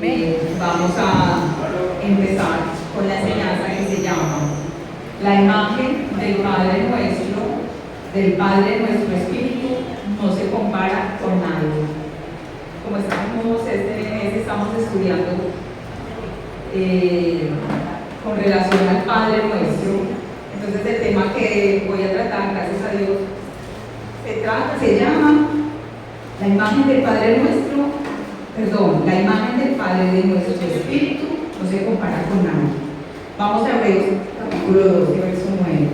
Vamos a empezar con la enseñanza que se llama la imagen del Padre nuestro Espíritu no se compara con nadie. Como estamos este mes estamos estudiando con relación al Padre nuestro, entonces el tema que voy a tratar, gracias a Dios, se llama la imagen del Padre la imagen del Padre de nuestro Espíritu no se compara con nadie. Vamos a Hebreos capítulo 12, verso 9.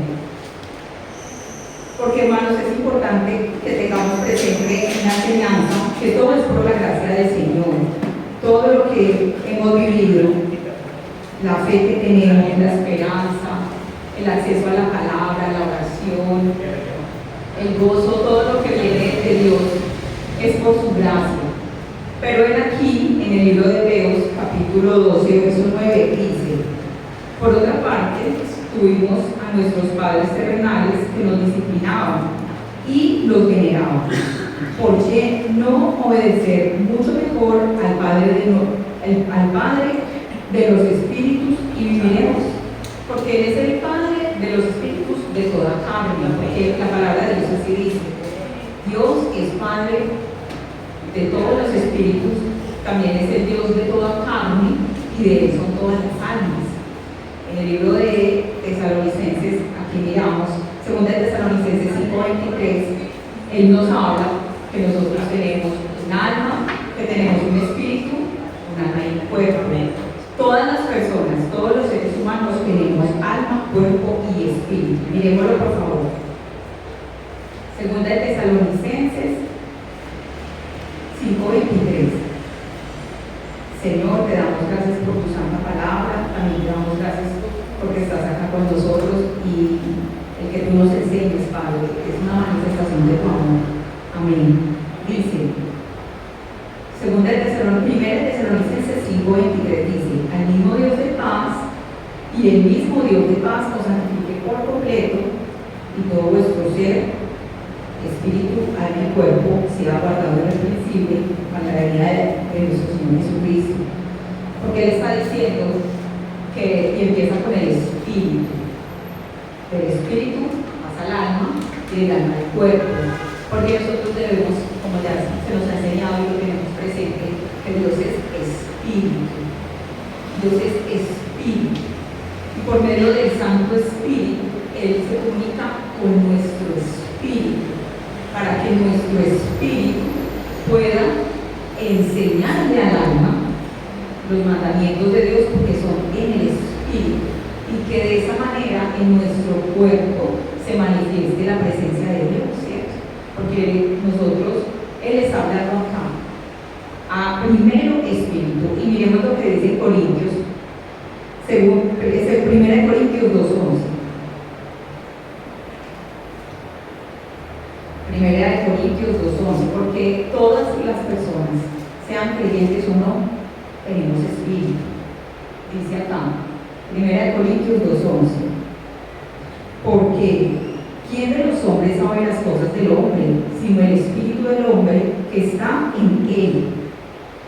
Porque, hermanos, es importante que tengamos presente en la enseñanza que todo es por la gracia del Señor. Todo lo que hemos vivido, la fe que tenemos, la esperanza, el acceso a la palabra, la oración, el gozo, todo lo que viene de Dios es por su gracia. Pero aquí, en el libro de Hebreos, capítulo 12, verso 9, dice: por otra parte, tuvimos a nuestros padres terrenales que nos disciplinaban y los veneraban. ¿Por qué no obedecer mucho mejor al Padre de los espíritus y viviremos? Porque Él es el Padre de los espíritus de toda carne, porque la palabra de Dios así dice. Dios es Padre de todos los espíritus, también es el Dios de toda carne y de Él son todas las almas. En el libro de Tesalonicenses, aquí miramos, 2 Tesalonicenses 5:23, Él nos habla que nosotros tenemos un alma, que tenemos un espíritu, un alma y un cuerpo. Todas las personas, todos los seres humanos tenemos alma, cuerpo y espíritu. Miremoslo por favor. 2 Tesalonicenses 5:23. Señor, te damos gracias por tu santa palabra, también te damos gracias porque estás acá con nosotros y el que tú nos enseñes, Padre, es una manifestación de tu amor. Amén. Dice, 1 Tesalonicenses 5:23 dice: al mismo Dios de paz y el mismo Dios de paz os santifique por completo y todo vuestro ser, espíritu, alma y cuerpo sea guardado irreprensible para la venida de nuestro Señor Jesucristo. Porque Él está diciendo que y empieza con el espíritu. Del espíritu pasa al alma y del alma al cuerpo. Porque nosotros debemos, como ya se nos ha enseñado y lo tenemos presente, que Dios es espíritu. Dios es espíritu. Y por medio del Santo Espíritu, Él se comunica con nuestro espíritu, para que nuestro espíritu pueda enseñarle al alma los mandamientos de Dios, porque son en el espíritu, y que de esa manera en nuestro cuerpo se manifieste la presencia de Dios, ¿cierto? Porque nosotros, Él está hablando acá a primero espíritu, y miremos lo que dice Corintios, según es el 1 Corintios 2:11. Primera de Corintios 2:11, porque todas las personas, sean creyentes o no, tenemos espíritu. Dice acá, Primera de Corintios 2:11, porque ¿quién de los hombres sabe las cosas del hombre, sino el espíritu del hombre que está en él?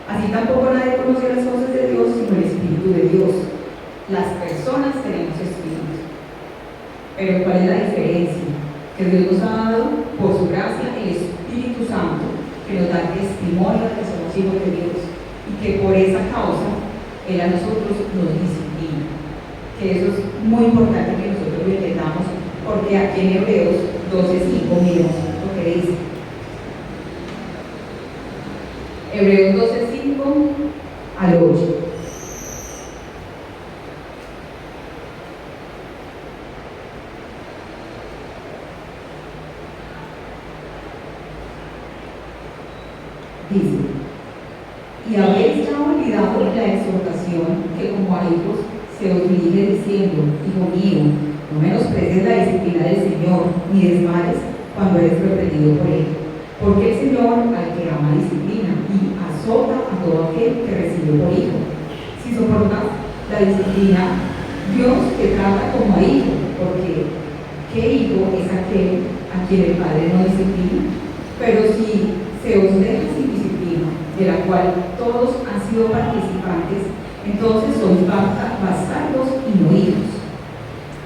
Así tampoco nadie conoce las cosas de Dios, sino el espíritu de Dios. Las personas tenemos espíritu. Pero ¿cuál es la diferencia? Que Dios nos ha dado por su gracia el Espíritu Santo, que nos da testimonio de que somos hijos de Dios y que por esa causa Él a nosotros nos disciplina. Que eso es muy importante que nosotros lo entendamos, porque aquí en Hebreos 12:5 miremos lo que dice. Hebreos 12:5 al 8. Dice: y habéis ya olvidado la exhortación que como a hijos se os dirige diciendo: hijo mío, no menosprecies la disciplina del Señor, ni desmayes cuando eres reprendido por Él. Porque el Señor al que ama disciplina y azota a todo aquel que recibe por hijo. Si soportas la disciplina, Dios te trata como a hijo, porque ¿qué hijo es aquel a quien el Padre no disciplina? Pero si se os deja sin disciplina, de la cual todos han sido participantes, entonces sois bastardos y no hijos.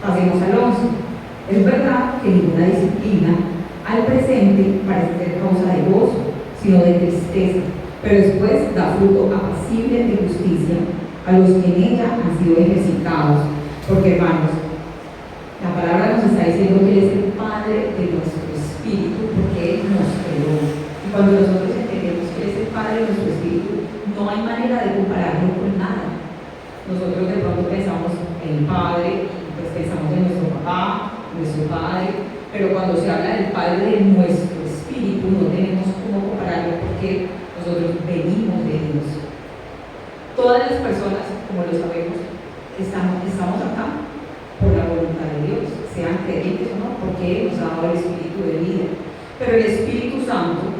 Pasemos al 11. Es verdad que ninguna disciplina al presente parece ser causa de gozo, sino de tristeza, pero después da fruto apacible de justicia a los que en ella han sido ejercitados. Porque, hermanos, la palabra nos está diciendo que Él es el Padre de nuestro espíritu, porque Él nos creó. Y cuando nosotros entendemos que Él es el Padre de nuestro espíritu, no hay manera de compararlo con nada. Nosotros de pronto pensamos en Padre, pues pensamos en nuestro papá, nuestro Padre, pero cuando se habla del Padre de nuestro espíritu, no tenemos cómo compararlo porque nosotros venimos de Dios. Todas las personas, como lo sabemos, estamos acá por la voluntad de Dios, sean creyentes o no, porque Él nos ha dado el Espíritu de vida. Pero el Espíritu Santo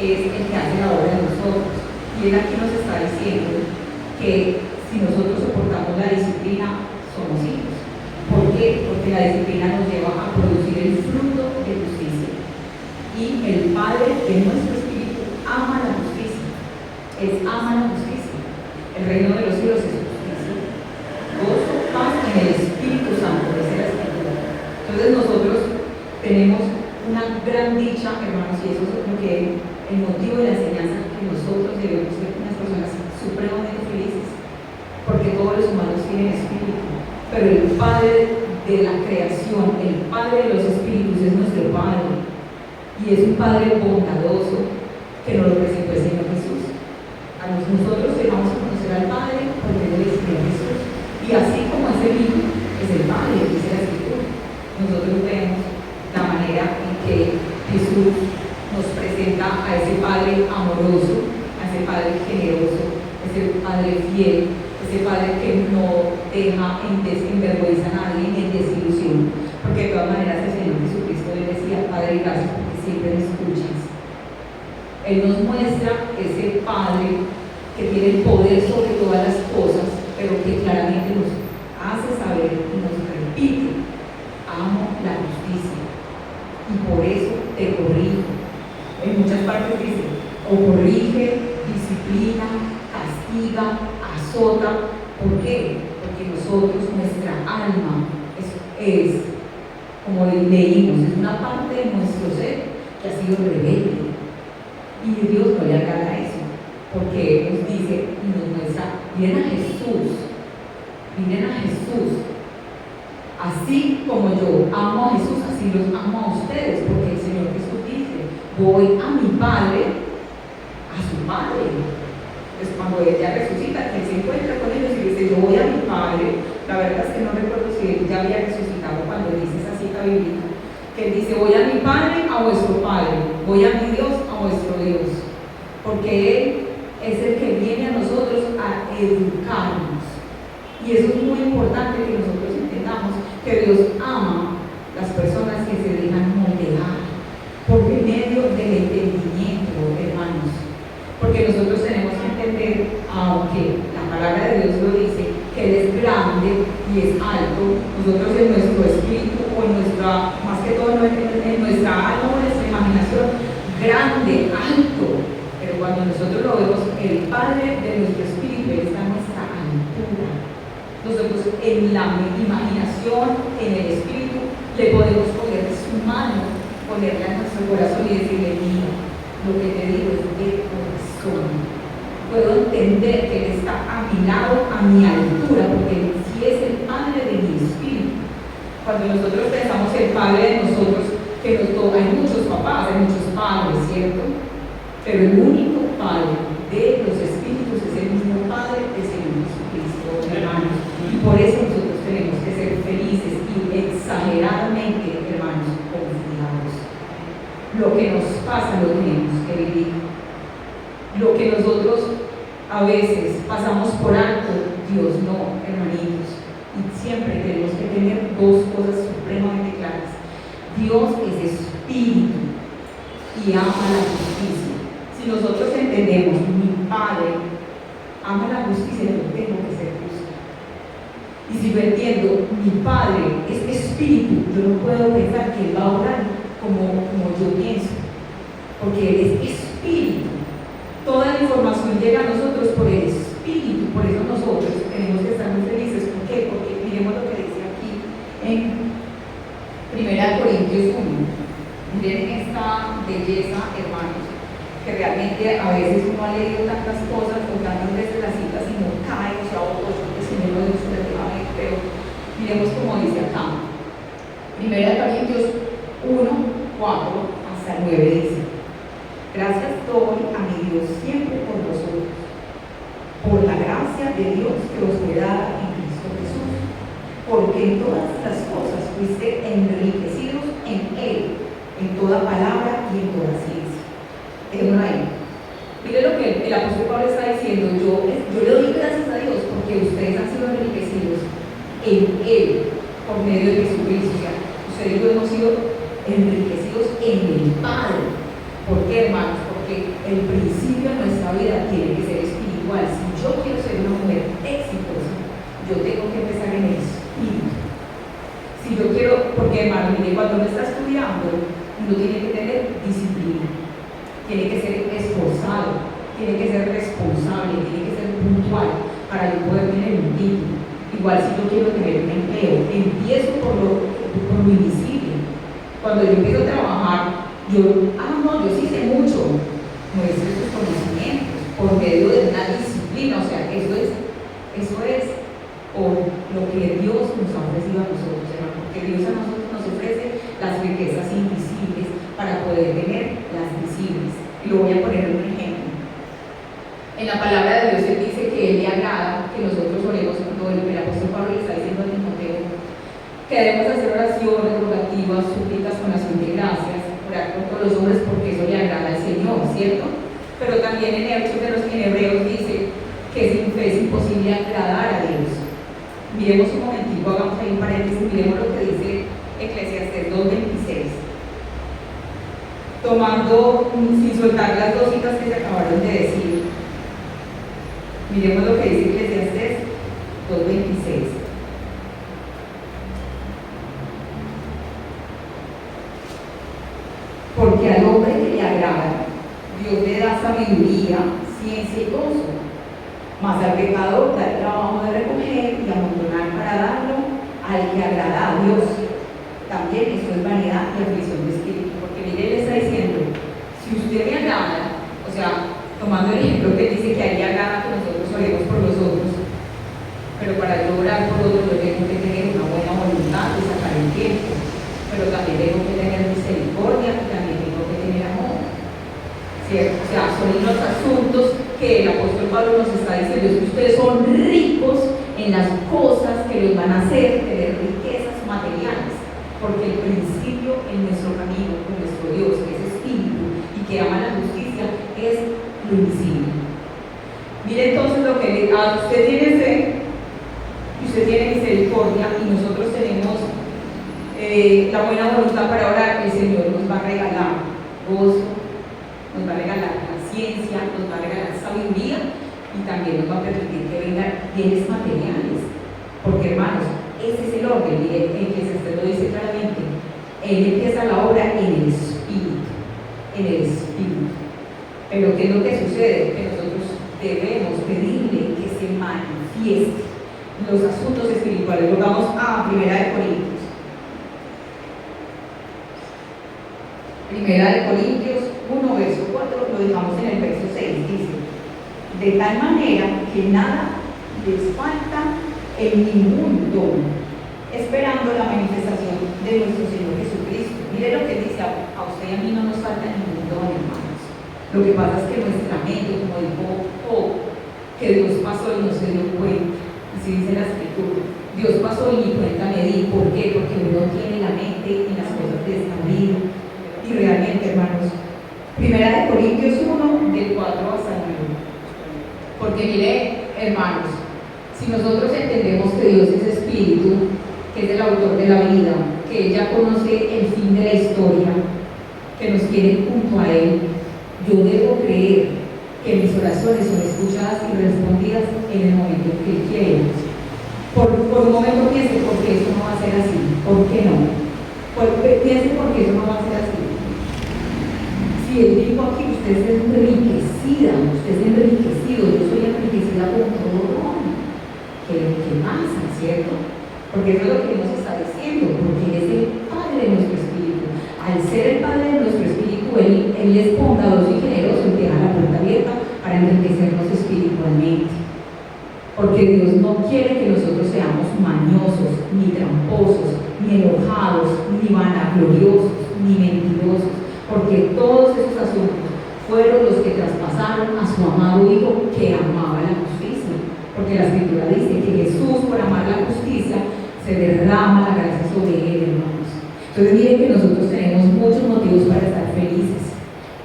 es el que hace la obra de nosotros. Y Él aquí nos está diciendo que si nosotros soportamos la disciplina, somos hijos. ¿Por qué? Porque la disciplina nos lleva a producir el fruto de justicia. Y el Padre de nuestro Espíritu ama la justicia. Él ama la justicia. El reino de los cielos es justicia. Gozo, paz en el Espíritu Santo, dice la Escritura. Entonces nosotros tenemos una gran dicha, hermanos, y eso es lo que el motivo de la enseñanza, que nosotros debemos ser unas personas supremamente felices, porque todos los humanos tienen espíritu, pero el Padre de la creación, el Padre de los espíritus es nuestro Padre, y es un Padre bondadoso que nos lo presentó el Señor Jesús. A nosotros llegamos a conocer al Padre por medio del Señor Jesús, y así como es el Hijo, es el Padre, dice la Escritura. Nosotros vemos la manera en que Jesús nos presenta a ese Padre amoroso, a ese Padre generoso, ese Padre fiel, ese Padre que no deja en vergüenza a nadie ni en desilusión, porque de todas maneras el Señor Jesucristo le decía: Padre, gracias porque siempre me escuchas. Él nos muestra ese Padre que tiene el poder sobre todas las cosas, pero que claramente nos hace saber y nos repite: amo la justicia y por eso te corrijo. En muchas partes dice: o corrige, disciplina, castiga, azota. ¿Por qué? Porque nosotros, nuestra alma es como leímos, es una parte de nuestro ser que ha sido rebelde, y Dios no le agrada eso, porque nos dice y nos muestra: miren a Jesús, miren a Jesús, así como yo amo a Jesús, así los amo a ustedes, porque el Señor Jesús dice: voy a mi Padre, a su Padre. Pues cuando Él ya resucita, Él se encuentra con ellos y dice: yo voy a mi Padre. La verdad es que no recuerdo si Él ya había resucitado cuando dice esa cita bíblica, que Él dice: voy a mi Padre, a vuestro Padre, voy a mi Dios, a vuestro Dios, porque Él es el que viene a nosotros a educarnos. Y eso es muy importante que nosotros entendamos, que Dios ama las personas que se dejan moldear por medio del entendimiento, hermanos. Porque nosotros tenemos que entender, aunque la palabra de Dios lo dice, que Él es grande y es alto, nosotros en nuestro espíritu o en nuestra, más que todo en nuestra alma o en nuestra imaginación, grande, alto, pero cuando nosotros lo vemos, el Padre de nuestro espíritu, Él está a nuestra altura. Nosotros en la imaginación, en el espíritu, le podemos poner su mano, ponerla en nuestro corazón y decirle: mira, lo que te digo es de corazón. Puedo entender que Él está a mi lado, a mi altura, porque Él sí es el Padre de mi espíritu. Cuando nosotros pensamos el Padre de nosotros, que nos toca, hay muchos papás, hay muchos padres, ¿cierto? Pero el único Padre de los espíritus es el mismo Padre del Señor Jesucristo, hermanos. Y por eso nosotros tenemos que ser felices y exageradamente, hermanos, confiados. Lo que nos pasa lo tenemos que vivir. Lo que nosotros a veces pasamos por alto, Dios no, hermanitos. Y siempre tenemos que tener dos cosas supremamente claras. Dios es espíritu y ama la justicia. Si nosotros entendemos: mi Padre ama la justicia, yo tengo que ser justo. Y si yo entiendo: mi Padre es espíritu, yo no puedo pensar que Él va a obrar como yo pienso, porque Él es espíritu. Toda la información llega a nosotros por el espíritu. espíritu. Por eso nosotros tenemos que estar muy felices. ¿Por qué? Porque miremos lo que dice aquí en 1 Corintios 1. Miren esta belleza, hermanos, que realmente a veces uno ha leído tantas cosas o tantas veces las citas y no cae, o sea, o que el Señor lo dice relativamente, pero miremos como dice acá. 1 Corintios 1, 4 hasta 9 dice: gracias doy a mi Dios siempre por vosotros, por la gracia de Dios que os fue dada en Cristo Jesús, porque en todas las cosas fuiste enriquecidos en Él, en toda palabra y en toda ciencia. Dejémoslo ahí. Mire lo que el apóstol Pablo está diciendo: yo le doy gracias a Dios porque ustedes han sido enriquecidos en Él, por medio de Jesucristo. O sea, ustedes y yo hemos sido enriquecidos en el Padre. ¿Por qué, hermanos? Porque el principio de nuestra vida tiene que ser espiritual. Si yo quiero ser una mujer exitosa, yo tengo que empezar en el espíritu. Si yo quiero, porque, hermanos, mire, cuando uno está estudiando, uno tiene que tener disciplina, tiene que ser esforzado, tiene que ser responsable, tiene que ser puntual para yo poder tener un título. Igual si yo quiero tener un empleo, empiezo por lo invisible. Cuando yo empiezo a trabajar, yo sí sé mucho, muestro esos conocimientos por medio de una disciplina. O sea, eso es por lo que Dios nos ha ofrecido a nosotros, hermano, porque Dios a nosotros nos ofrece las riquezas invisibles para poder tener las visibles. Y lo voy a poner en un ejemplo. En la palabra de Dios Él dice que Él le agrada que nosotros oremos, cuando el apóstol Pablo le está diciendo a Timoteo que debemos hacer oraciones, rogativas, súplicas con acción de gracias, orar por todos los hombres, porque eso le agrada al Señor, ¿cierto? Pero también en Hebreos dice que sin fe es imposible agradar a Dios. Miremos un momentico, hagamos ahí un paréntesis, miremos lo que dice Eclesiastés 2:26. Tomando, sin soltar las dos citas que se acabaron de decir, miremos lo que dice Eclesiastés 2:26. Porque al hombre que le agrada, Dios le da sabiduría, ciencia y gozo, mas al pecador da el trabajo de recoger y amontonar para darlo al que agrada a Dios. También eso es vanidad y aflicción de espíritu, porque mire, él está diciendo: si usted me agrada, o sea, tomando el ejemplo que dice que a él le agrada que nosotros oremos por los otros, pero para yo orar por otros yo tengo que tener una buena voluntad de sacar el tiempo, pero también tengo que tener misericordia y también tengo que tener amor, ¿cierto? O sea, son los asuntos que el apóstol Pablo nos está diciendo: es que ustedes son ricos en las cosas que los van a hacer tener riquezas materiales, porque el principio en nuestro camino con nuestro Dios, que es espíritu y que ama la justicia, es lo invisible. Mire entonces lo que usted tiene fe, usted tiene misericordia y nosotros tenemos la buena voluntad para orar. El Señor nos va a regalar gozo, nos va a regalar la ciencia, nos va a regalar sabiduría y también nos va a permitir que vengan bienes materiales, porque, hermanos, ese es el orden. Mire, en que usted lo dice claramente: Él empieza la obra en el espíritu, pero ¿qué es lo que sucede? Que nosotros debemos pedirle que se manifieste los asuntos espirituales. Nos vamos a 1 Corintios. 1 Corintios 1, verso 4, lo dejamos en el verso 6, dice: de tal manera que nada les falta en ningún don, esperando la manifestación de nuestro Señor Jesucristo. Mire lo que dice: a usted y a mí no nos falta ningún don, hermanos. Lo que pasa es que nuestra mente, como dijo Job, que Dios pasó y no se dio cuenta, así dice la Escritura. Dios pasó y ni cuenta me di. ¿Por qué? Porque uno tiene la mente en las cosas de esta vida. Y realmente, hermanos, 1 Corintios 1, del 4 hasta el 9. Porque mire, hermanos, si nosotros entendemos que Dios es espíritu, que es el autor de la vida, que Él ya conoce el fin de la historia, que nos quiere junto a Él, yo debo creer que mis oraciones son escuchadas y respondidas en el momento en que Él quiere. Por un momento piense: ¿por qué eso no va a ser así? ¿Por qué no? Piense: ¿por qué eso no va a ser así? Si Él dijo aquí, usted es enriquecida, usted es enriquecido, yo soy enriquecida con todo don. ¿Qué pasa, cierto? Porque eso es lo que Él nos está diciendo, porque Él es el Padre de nuestro espíritu. Al ser el Padre de nuestro espíritu, Él es bondadoso y generoso y deja la puerta abierta para enriquecernos espiritualmente. Porque Dios no quiere que nosotros seamos mañosos, ni tramposos, ni enojados, ni vanagloriosos, ni mentirosos, porque todos esos asuntos fueron los que traspasaron a su amado Hijo que amaba la justicia. Porque la Escritura dice que Jesús, por amar la justicia, se derrama la gracia sobre él, hermanos. Entonces miren que nosotros tenemos muchos motivos para estar felices.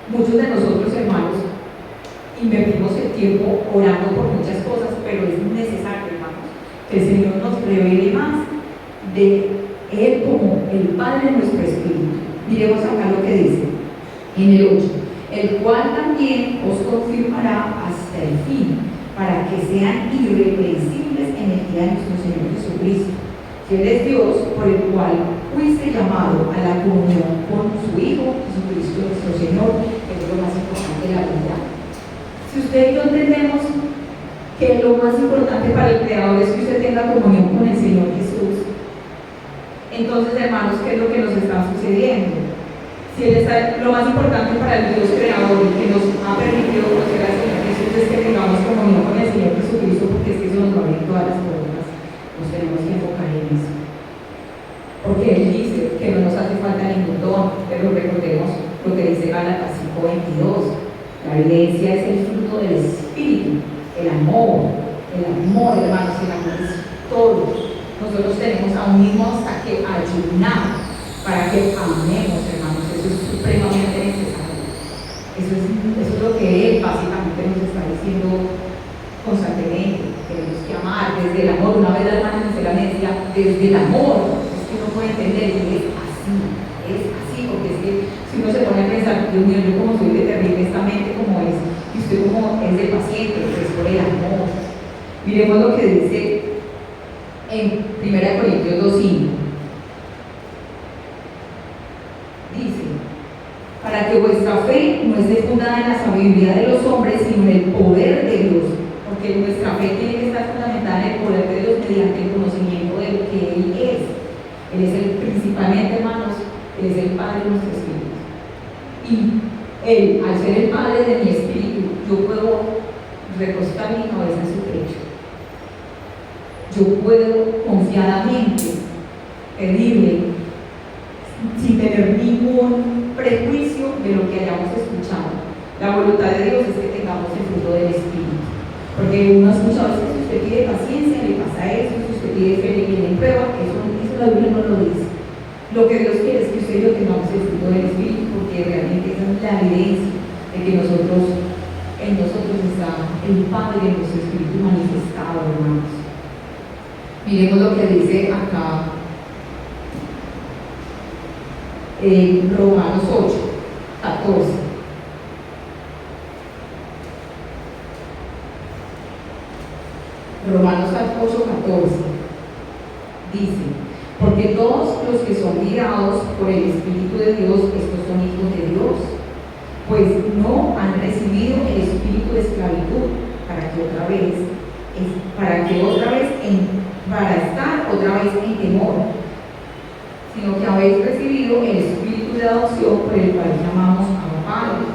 Muchos de nosotros, hermanos, invertimos el tiempo orando por muchas cosas, pero es necesario, hermanos, que el Señor nos revele más de Él como el Padre de nuestro espíritu. Miremos acá lo que dice en el 8: el cual también os confirmará hasta el fin, para que sean irreprensibles en el día de nuestro Señor Jesucristo. Que Él es Dios, por el cual fuiste llamado a la comunión con su Hijo Jesucristo nuestro Señor, que es lo más importante de la vida. Si usted y yo entendemos que lo más importante para el Creador es que usted tenga comunión con el Señor Jesús, entonces, hermanos, ¿qué es lo que nos está sucediendo? Si lo más importante para el Dios Creador y que nos ha permitido conocer al Señor Jesús es que tengamos comunión con el Señor Jesucristo, porque es que eso nos va a abrir todas las puertas, nos tenemos que enfocar en eso. Porque Él dice que no nos hace falta ningún don, pero recordemos lo que dice Gálatas 5:22. La evidencia es el fruto del Espíritu, el amor, hermanos, el amor es todo. Nosotros tenemos aún mismo hasta que ayunar para que amemos, hermanos. Eso es supremamente necesario. Eso es lo que Él básicamente nos está diciendo constantemente. Tenemos que amar desde el amor. Una vez la hermana Gisela me decía, desde el amor. Es que uno puede entender y es así, porque es que si uno se pone a pensar, Dios mío, yo como soy de terrible esta mente como es, y usted como es de paciente, pues por el amor. Miremos lo que dice en 1 Corintios 2:5. Dice: para que vuestra fe no esté fundada en la sabiduría de los hombres, sino en el poder de Dios. Porque nuestra fe tiene que estar fundamentada en el poder de Dios mediante el conocimiento de lo que Él es. Él es principalmente, hermanos, Él es el Padre de nuestro espíritu. Y Él, al ser el Padre de mi espíritu, yo puedo recostar mi cabeza en su pecho. Yo puedo confiadamente pedirle, sin tener ningún prejuicio de lo que hayamos escuchado. La voluntad de Dios es que tengamos el fruto del Espíritu. Porque uno ha escuchado que si usted pide paciencia, le pasa eso, si usted pide fe, le viene en prueba, eso la Biblia no lo dice. Lo que Dios quiere es que usted y yo tengamos el fruto del Espíritu, porque realmente esa es la evidencia de que en nosotros está el Padre de nuestro Espíritu manifestado, hermanos. Miremos lo que dice acá en Romanos 8:14. Romanos 8:14 dice: porque todos los que son guiados por el Espíritu de Dios, estos son hijos de Dios, pues no han recibido el espíritu de esclavitud para estar otra vez en temor, sino que habéis recibido el espíritu de adopción, por el cual llamamos a Padre.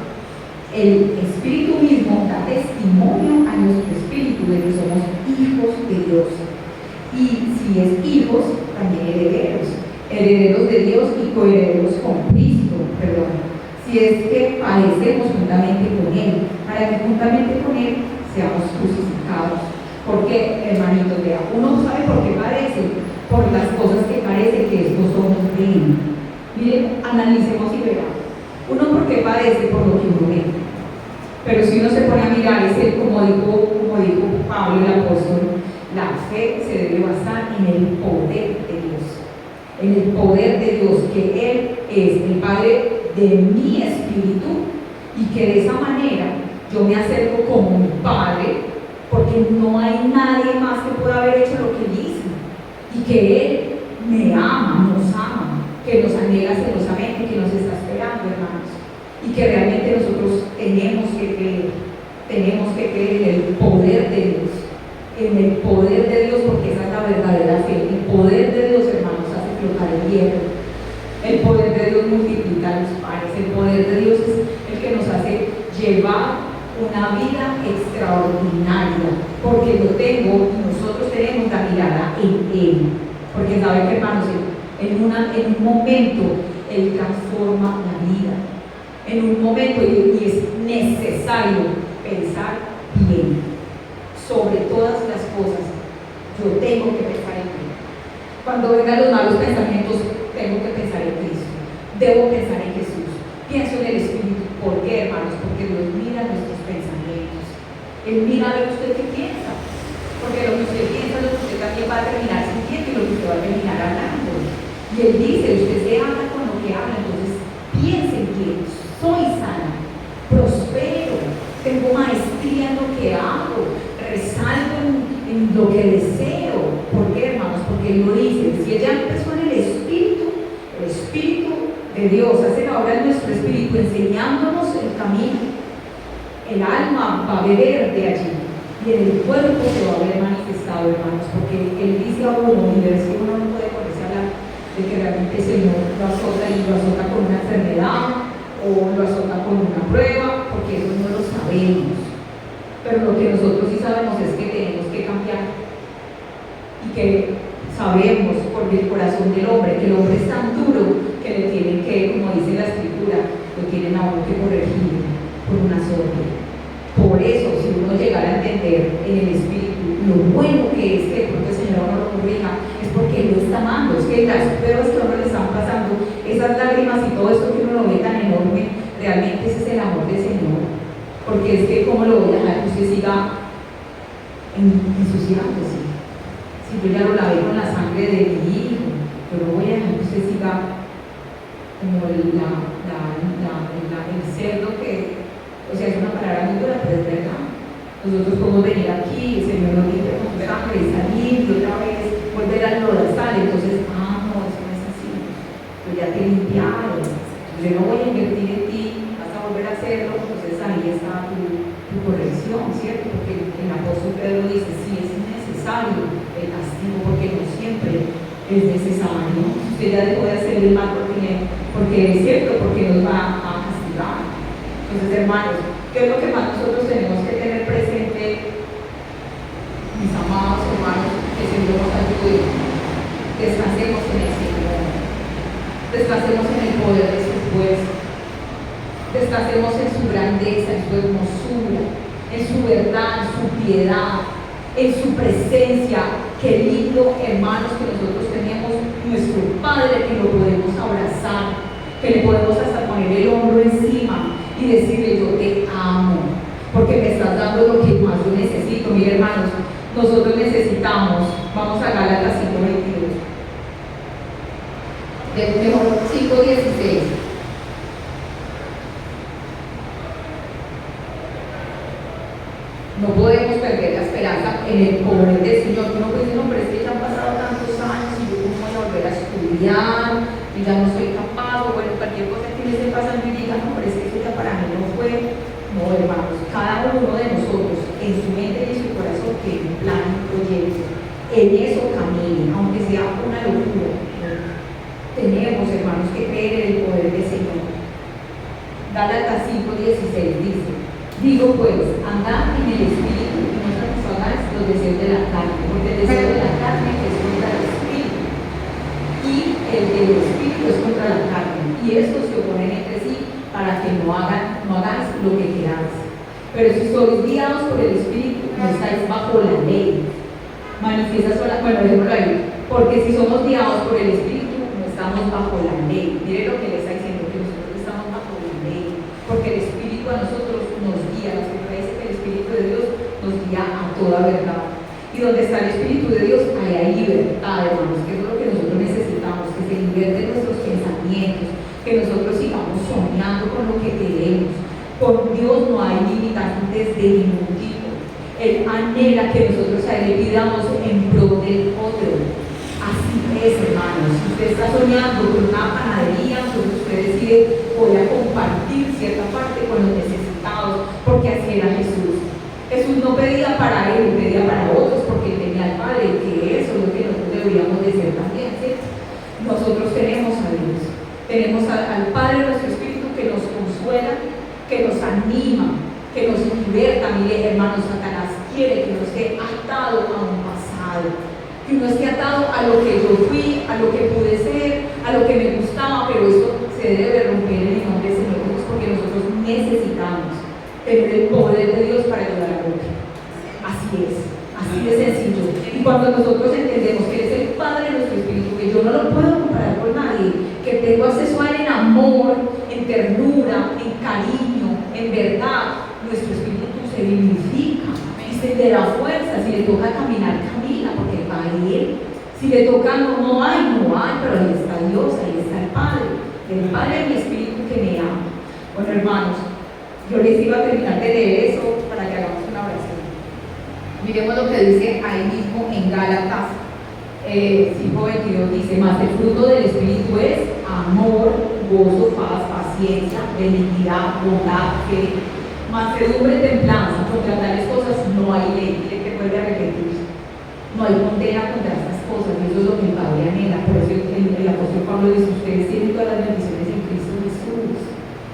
El Espíritu mismo da testimonio a nuestro espíritu de que somos hijos de Dios. Y si es hijos, también herederos de Dios y coherederos con Cristo, si es que padecemos juntamente con Él, para que juntamente con Él seamos crucificados. Porque, hermanitos, vea, uno sabe por qué padece, por las cosas que parece que estos somos de Él. Miren, analicemos y verán. Uno por qué padece, por lo que uno ve. Pero si uno se pone a mirar, es el, como dijo Pablo el apóstol, la fe se debe basar en el poder de Dios. En el poder de Dios, que Él es el Padre de mi espíritu, y que de esa manera yo me acerco como mi Padre, porque no hay nadie más que pueda haber hecho lo que Él hizo, y que Él me ama, nos ama, que nos anhela celosamente, que nos está esperando, hermanos, y que realmente tenemos que creer en el poder de Dios, en el poder de Dios, porque esa es la verdadera fe. El poder de Dios, hermanos, hace flotar el hierro. El poder de Dios multiplica los panes. El poder de Dios es el que nos hace llevar una vida extraordinaria, porque lo tengo y nosotros tenemos la mirada en Él. Porque saben que, hermanos, en un momento Él transforma la vida. En un momento, y es necesario pensar bien sobre todas las cosas. Yo tengo que pensar en Él. Cuando vengan los malos pensamientos, tengo que pensar en Cristo. Debo pensar en Jesús. Pienso en el Espíritu. ¿Por qué, hermanos? Porque Dios mira nuestros pensamientos. Él mira a ver usted qué piensa. Porque lo que usted piensa es lo que usted también va a terminar sintiendo y lo que usted va a terminar hablando. Y Él dice, usted se habla con lo que habla. Entonces, piensen que soy sana, prospero, tengo maestría en lo que hago, resalto en lo que deseo. ¿Por qué, hermanos? Porque Él lo dice. Si ella empezó en el Espíritu de Dios hace la obra en nuestro espíritu, enseñándonos el camino, el alma va a beber de allí y en el cuerpo se va a ver manifestado, hermanos, porque Él dice a uno, y es que uno no puede ponerse a hablar de que realmente el Señor lo azota y lo azota con una enfermedad o lo azota con una prueba, porque eso no lo sabemos. Pero lo que nosotros sí sabemos es que tenemos que cambiar y que sabemos por el corazón del hombre que el hombre es tan duro que le tienen que, como dice la Escritura, lo tienen a uno que corregir por una sombra. Por eso, si uno llegara a entender en el Espíritu lo bueno que es que porque el Señor no lo corrija, es porque Él lo está amando. Es que las pruebas que a uno le están pasando, esas lágrimas y todo eso que uno lo ve tan enorme, realmente ese es el amor del Señor. Porque es que, ¿cómo lo voy a dejar que usted siga ensuciándose? Si yo ya lo lavé con la sangre de mi hijo, yo no voy a dejar que usted siga como el cerdo que, o sea, es una palabra muy dura, pero es verdad. Nosotros podemos venir aquí, el Señor nos limpia con su sangre y salir y otra vez volver al lodazal. Entonces, no, eso no es así. Yo ya te he limpiado, yo no voy a invertir en ti, vas a volver a hacerlo. Entonces ahí está tu corrección, ¿cierto? Porque el apóstol Pedro dice, sí, es necesario el castigo, porque no siempre es necesario. Usted ya dejó de hacer el mal porque es cierto, porque nos va a castigar. Entonces, hermanos, ¿qué es lo que más nosotros tenemos que tener presente, mis amados hermanos, que el Señor nos ayude? Descansemos en el Señor, descansemos en el poder de su fuerza, descansemos en su grandeza, en su hermosura, en su verdad, en su piedad, en su presencia. Qué lindo, hermanos, que nosotros tenemos nuestro Padre, que lo podemos abrazar, que le podemos hasta poner el hombro encima y decirle, yo te amo, porque me estás dando lo que más yo necesito. Mire, hermanos, nosotros necesitamos, vamos a Gálatas 5:22, mejor 5:16. No podemos perder la esperanza en el poder del Señor. Uno puede decir, no, pero es que ya han pasado tantos años y yo cómo voy a volver a estudiar y ya no soy capaz, o bueno, cualquier cosa que me esté pasando y diga, no, pero es que eso ya para mí no fue. No, hermanos, cada uno de nosotros en su mente y en su corazón tiene un plan, un proyecto. En eso camine, aunque sea una locura. Tenemos, hermanos, que creer en el poder del Señor. Gálatas 5:16 dice, digo pues, andad en el Espíritu y no satisfagáis los deseos de la carne, porque el deseo de la carne es contra el Espíritu y el del Espíritu es contra la carne, y estos se oponen entre sí para que no hagáis lo que queráis. Pero si sois guiados por el Espíritu, no estáis bajo la ley. Manifiesta sola, bueno, dejémoslo ahí, porque si somos guiados por el Espíritu, no estamos bajo la ley. Mire lo que le está diciendo, que nosotros estamos bajo la ley, porque el Espíritu a nosotros nos guía. La Escritura dice que el Espíritu de Dios nos guía a toda verdad. Y donde está el Espíritu de Dios, hay libertad, hermanos, que es lo que nosotros necesitamos, que se liberten nuestros pensamientos, que nosotros sigamos soñando con lo que queremos. Con Dios no hay limitantes de ningún tipo. Él anhela que nosotros a Él le pidamos en pro del otro. Así es, hermanos. Si usted está soñando con una panadería, entonces usted decide, voy a compartir cierta parte con los necesitados. para él, pedía para otros, porque tenía al Padre, que eso es lo que nosotros deberíamos de ser también, ¿sí? Nosotros tenemos a Dios, tenemos al Padre de nuestro Espíritu que nos consuela, que nos anima, que nos liberta. Mire, hermanos, Satanás quiere que uno esté atado a un pasado, que uno esté atado a lo que yo fui, a lo que pude ser, a lo que me gustaba, pero esto se debe romper en el nombre del Señor Jesús, porque nosotros necesitamos tener el poder de Dios para ayudar a otro. Así de sencillo. Y cuando nosotros entendemos que Él es el Padre de nuestro Espíritu, que yo no lo puedo comparar con nadie, que tengo acceso a Él en amor, en ternura, en cariño, en verdad, nuestro espíritu se vivifica y se le da fuerza. Si le toca caminar, camina, porque va a ir. Si le toca no hay, pero ahí está Dios, ahí está el Padre de mi espíritu que me ama. Bueno, hermanos, yo les iba a terminar de leer eso para que hagamos una oración. Miremos lo que dice ahí mismo en Gálatas 5:22, dice: mas el fruto del espíritu es amor, gozo, paz, paciencia, benignidad, bondad, fe, mansedumbre, templanza. Contra tales cosas no hay ley. Mire que vuelve a repetir, no hay condena contra estas cosas, y eso es lo que el Padre anhela. Por eso el apóstol Pablo dice: ustedes tienen todas las bendiciones en Cristo Jesús.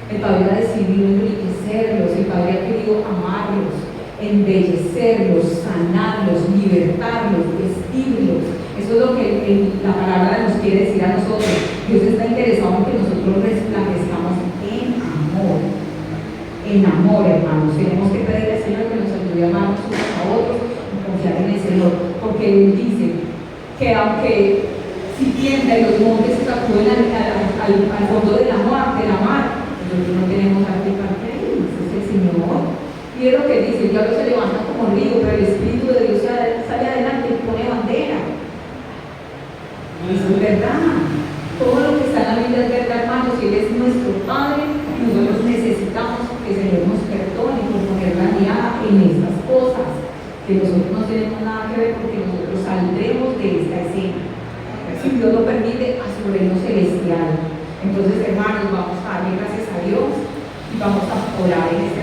El Padre ha decidido enriquecerlos, el Padre ha querido amarlos, embellecerlos, sanarlos, libertarlos, vestirlos. Eso es lo que la palabra nos quiere decir a nosotros. Dios está interesado en que nosotros resplandezcamos en amor, hermanos. Tenemos que pedirle al Señor que nos ayude a amarnos unos a otros y confiar en el Señor, porque Él dice que aunque si tienden los montes se sacuden al fondo de la mar, nosotros no tenemos arte y parte ahí. Ese es el Señor. Y es lo que dice: el diablo se levanta como río, pero el Espíritu de Dios sale adelante y pone bandera. Eso es verdad. Todo lo que está en la Biblia es verdad, hermanos, y Él es nuestro Padre. Nosotros necesitamos que el Señor nos perdone por poner la mirada en estas cosas, que nosotros no tenemos nada que ver, porque nosotros saldremos de esta escena. Si Dios lo permite, a su reino celestial. Entonces, hermanos, vamos a darle gracias a Dios y vamos a orar en